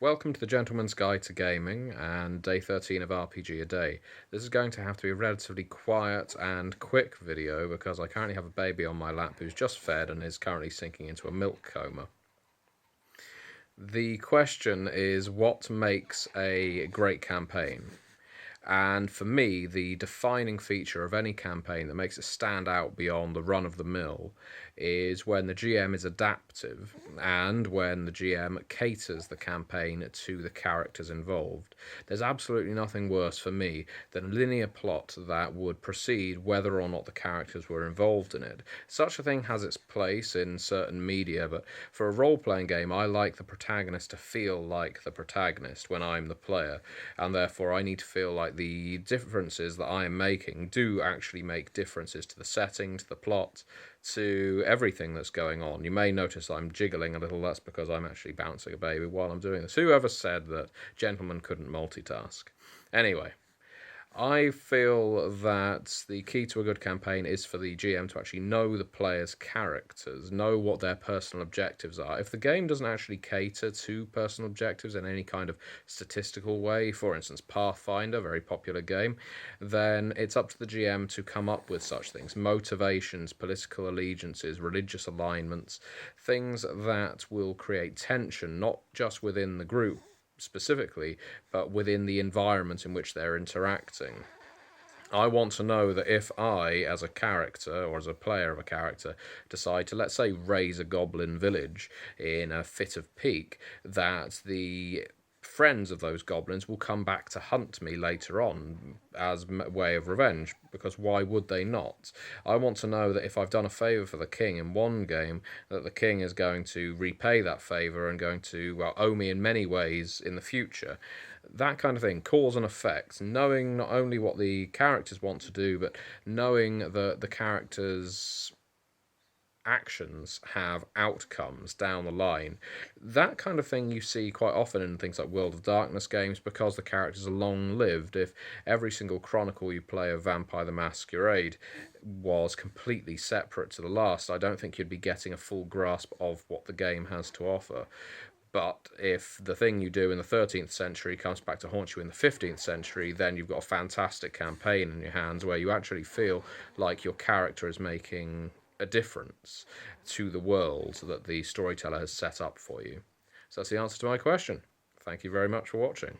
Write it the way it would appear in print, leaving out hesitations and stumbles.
Welcome to the Gentleman's Guide to Gaming and day 13 of RPG a Day. This is going to have to be a relatively quiet and quick video because I currently have a baby on my lap who's just fed and is currently sinking into a milk coma. The question is, what makes a great campaign? And for me, the defining feature of any campaign that makes it stand out beyond the run-of-the-mill is when the GM is adaptive and when the GM caters the campaign to the characters involved. There's absolutely nothing worse for me than a linear plot that would proceed whether or not the characters were involved in it. Such a thing has its place in certain media, but for a role-playing game, I like the protagonist to feel like the protagonist when I'm the player, and therefore I need to feel like the differences that I am making do actually make differences to the setting, to the plot, to everything that's going on. You may notice I'm jiggling a little. That's because I'm actually bouncing a baby while I'm doing this. Whoever said that gentlemen couldn't multitask? Anyway, I feel that the key to a good campaign is for the GM to actually know the player's characters, know what their personal objectives are. If the game doesn't actually cater to personal objectives in any kind of statistical way, for instance, Pathfinder, very popular game, then it's up to the GM to come up with such things. Motivations, political allegiances, religious alignments, things that will create tension, not just within the group specifically, but within the environment in which they're interacting. I want to know that if I, as a character, or as a player of a character, decide to, let's say, raise a goblin village in a fit of pique, that the friends of those goblins will come back to hunt me later on as a way of revenge, because why would they not? I want to know that if I've done a favour for the king in one game, that the king is going to repay that favour and going to, well, owe me in many ways in the future. That kind of thing, cause and effect, knowing not only what the characters want to do, but knowing that the characters' actions have outcomes down the line. That kind of thing you see quite often in things like World of Darkness games because the characters are long-lived. If every single chronicle you play of Vampire the Masquerade was completely separate to the last, I don't think you'd be getting a full grasp of what the game has to offer. But if the thing you do in the 13th century comes back to haunt you in the 15th century, then you've got a fantastic campaign in your hands where you actually feel like your character is making a difference to the world that the storyteller has set up for you. So that's the answer to my question. Thank you very much for watching.